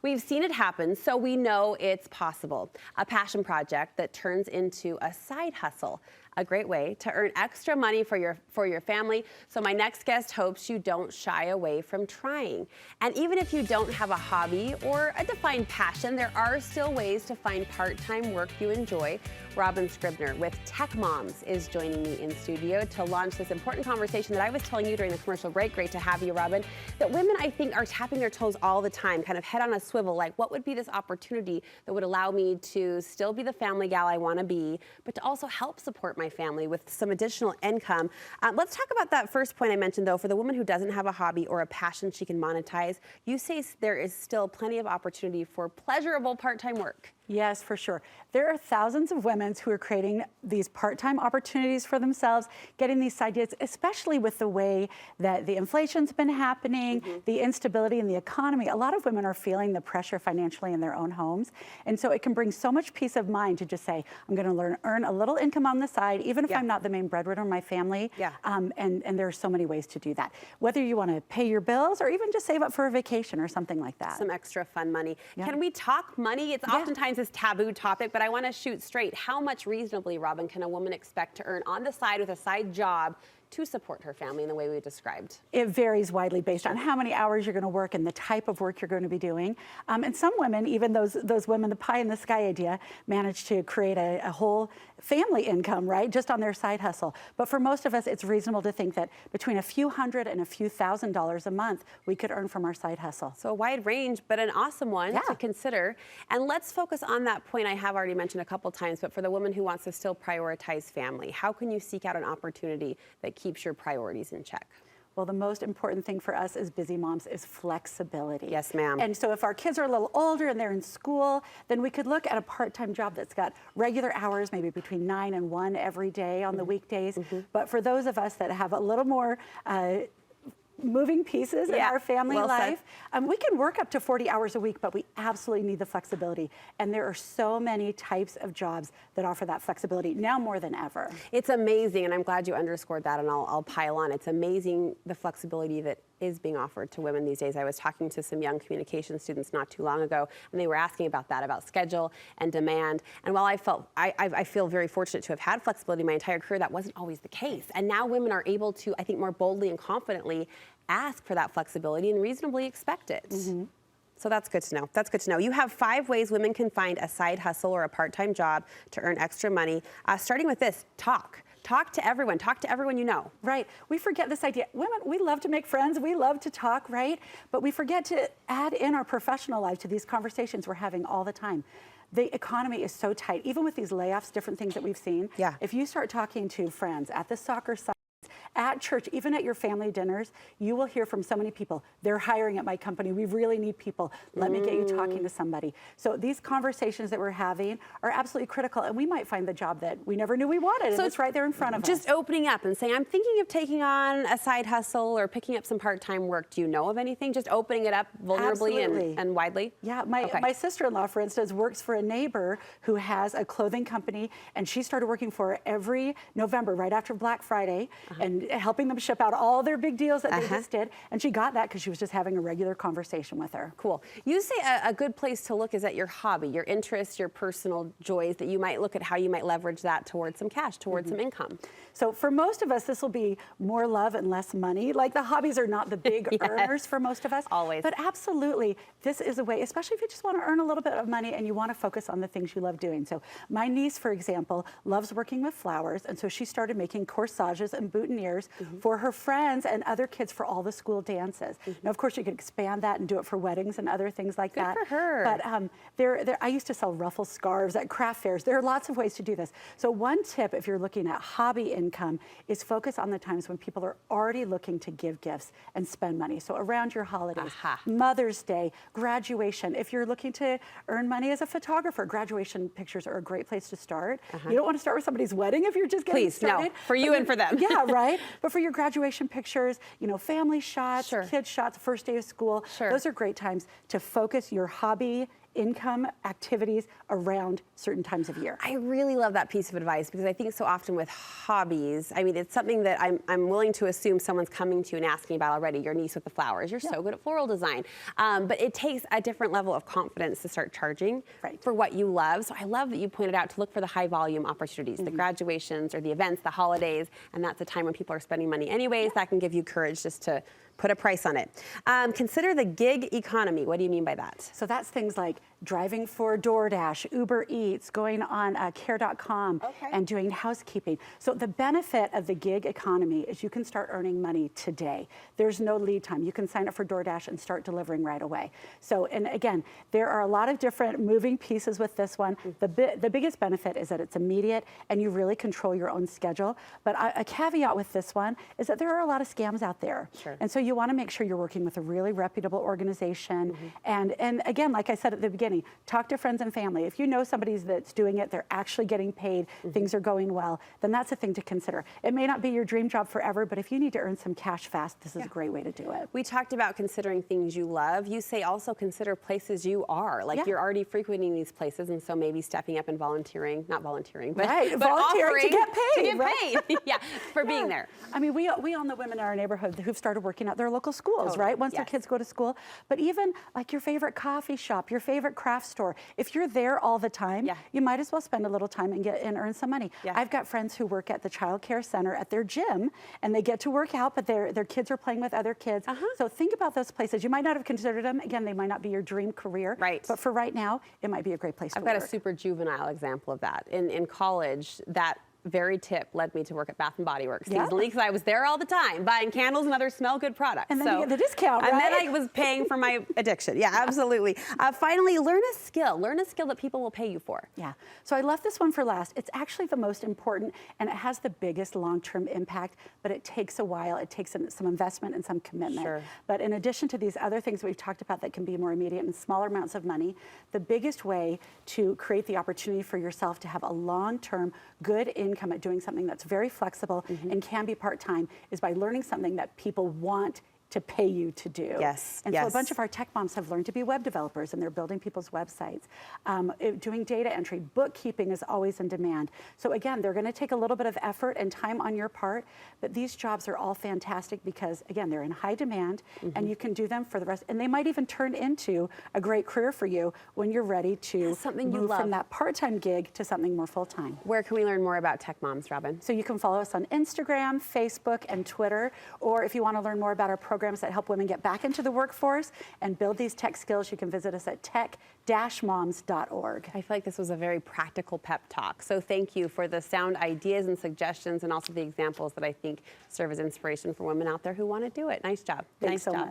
We've seen it happen, so we know it's possible. A passion project that turns into a side hustle. A great way to earn extra money for your family. So my next guest hopes you don't shy away from trying. And even if you don't have a hobby or a defined passion, there are still ways to find part-time work you enjoy. Robbyn Scribner with Tech Moms is joining me in studio to launch this important conversation that I was telling you during the commercial break. Great to have you, Robbyn. That women, I think, are tapping their toes all the time, kind of head on a swivel, like what would be this opportunity that would allow me to still be the family gal I want to be, but to also help support my family with some additional income. Let's talk about that first point I mentioned, though. For the woman who doesn't have a hobby or a passion she can monetize, you say there is still plenty of opportunity for pleasurable part-time work. Yes, for sure. There are thousands of women who are creating these part-time opportunities for themselves, getting these side gigs, especially with the way that the inflation's been happening, the instability in the economy. A lot of women are feeling the pressure financially in their own homes. And so it can bring so much peace of mind to just say, I'm going to earn a little income on the side, even if I'm not the main breadwinner of my family. And there are so many ways to do that. Whether you want to pay your bills or even just save up for a vacation or something like that. Some extra fun money. Can we talk money? It's oftentimes this taboo topic, but I want to shoot straight. How much reasonably, Robbyn, can a woman expect to earn on the side with a side job to support her family in the way we described? It varies widely based on how many hours you're going to work and the type of work you're going to be doing. And some women, even those women, the pie in the sky idea, manage to create a whole family income, right, just on their side hustle. But for most of us, it's reasonable to think that between a few hundred and a few $1,000s a month, we could earn from our side hustle. So a wide range, but an awesome one to consider. And let's focus on that point I have already mentioned a couple times, but for the woman who wants to still prioritize family, how can you seek out an opportunity that keeps your priorities in check? Well, the most important thing for us as busy moms is flexibility. Yes, ma'am. And so if our kids are a little older and they're in school, then we could look at a part-time job that's got regular hours, maybe between 9 and 1 every day on the weekdays. But for those of us that have a little more moving pieces in our family life, we can work up to 40 hours a week, but we absolutely need the flexibility. And there are so many types of jobs that offer that flexibility now more than ever. It's amazing, and I'm glad you underscored that, and I'll pile on. It's amazing the flexibility that is being offered to women these days. I was talking to some young communication students not too long ago, and they were asking about that, about schedule and demand. And while I feel very fortunate to have had flexibility my entire career, that wasn't always the case. And now women are able to, I think, more boldly and confidently ask for that flexibility and reasonably expect it. So that's good to know. That's good to know. You have 5 ways women can find a side hustle or a part-time job to earn extra money. Starting with this, talk. Talk to everyone. Talk to everyone you know. Right. We forget this idea. Women, we love to make friends. We love to talk, right? But we forget to add in our professional life to these conversations we're having all the time. The economy is so tight, even with these layoffs, different things that we've seen. If you start talking to friends at the soccer side, at church, even at your family dinners, you will hear from so many people. They're hiring at my company. We really need people. Let me get you talking to somebody. So these conversations that we're having are absolutely critical, and we might find the job that we never knew we wanted, and it's right there in front of us. Just opening up and saying, I'm thinking of taking on a side hustle or picking up some part-time work. Do you know of anything? Just opening it up vulnerably and widely? Yeah, my sister-in-law, for instance, works for a neighbor who has a clothing company, and she started working for her every November, right after Black Friday, and helping them ship out all their big deals that they just did. And she got that because she was just having a regular conversation with her. Cool. You say a good place to look is at your hobby, your interests, your personal joys, that you might look at how you might leverage that towards some cash, towards some income. So for most of us, this will be more love and less money. Like, the hobbies are not the big earners for most of us. Always. But absolutely, this is a way, especially if you just want to earn a little bit of money and you want to focus on the things you love doing. So my niece, for example, loves working with flowers. And so she started making corsages and boutonnieres for her friends and other kids for all the school dances. Now, of course, you could expand that and do it for weddings and other things like that. Good for her. But I used to sell ruffle scarves at craft fairs. There are lots of ways to do this. So one tip, if you're looking at hobby income, is focus on the times when people are already looking to give gifts and spend money. So around your holidays, Mother's Day, graduation. If you're looking to earn money as a photographer, graduation pictures are a great place to start. You don't want to start with somebody's wedding if you're just getting started. No, for you and for them. Yeah, right. But for your graduation pictures, you know, family shots, kids shots, first day of school, those are great times to focus your hobby income activities around certain times of year. I really love that piece of advice because I think so often with hobbies, I mean, it's something that I'm willing to assume someone's coming to you and asking about already. Your niece with the flowers, you're so good at floral design. But it takes a different level of confidence to start charging for what you love. So I love that you pointed out to look for the high volume opportunities, the graduations or the events, the holidays, and that's a time when people are spending money anyways. That can give you courage just to put a price on it. Consider the gig economy. What do you mean by that? So that's things like driving for DoorDash, Uber Eats, going on care.com and doing housekeeping. So the benefit of the gig economy is you can start earning money today. There's no lead time. You can sign up for DoorDash and start delivering right away. So, and again, there are a lot of different moving pieces with this one. The biggest benefit is that it's immediate and you really control your own schedule. But a caveat with this one is that there are a lot of scams out there. And so you want to make sure you're working with a really reputable organization. And again, like I said at the beginning, talk to friends and family. If you know somebody that's doing it, they're actually getting paid, things are going well, then that's a thing to consider. It may not be your dream job forever, but if you need to earn some cash fast, this is a great way to do it. We talked about considering things you love. You say also consider places you are. Like you're already frequenting these places, and so maybe stepping up and volunteering, not volunteering, but, but volunteering offering to get paid. For being there. I mean, we own the women in our neighborhood who've started working at their local schools, right? Once their kids go to school. But even like your favorite coffee shop, your favorite craft store, if you're there all the time, you might as well spend a little time and earn some money. I've got friends who work at the child care center at their gym, and they get to work out, but their kids are playing with other kids. So think about those places. You might not have considered them. Again, they might not be your dream career. But for right now, it might be a great place to work. I've got a super juvenile example of that. In college, that very tip led me to work at Bath & Body Works seasonally because I was there all the time buying candles and other smell good products. And then you get the discount, right? And then I was paying for my addiction. Yeah, absolutely. Finally, learn a skill. Learn a skill that people will pay you for. Yeah. So I left this one for last. It's actually the most important, and it has the biggest long-term impact, but it takes a while. It takes some investment and some commitment. But in addition to these other things we've talked about that can be more immediate and smaller amounts of money, the biggest way to create the opportunity for yourself to have a long-term, good income at doing something that's very flexible and can be part-time is by learning something that people want to pay you to do. And so a bunch of our tech moms have learned to be web developers, and they're building people's websites. Doing data entry, bookkeeping is always in demand. So again, they're going to take a little bit of effort and time on your part, but these jobs are all fantastic because, again, they're in high demand, and you can do them for the rest, and they might even turn into a great career for you when you're ready to move from that part-time gig to something more full-time. Where can we learn more about Tech Moms, Robbyn? So you can follow us on Instagram, Facebook, and Twitter, or if you want to learn more about our programs that help women get back into the workforce and build these tech skills, you can visit us at tech-moms.org. I feel like this was a very practical pep talk. So thank you for the sound ideas and suggestions and also the examples that I think serve as inspiration for women out there who want to do it. Nice job. Thanks so much.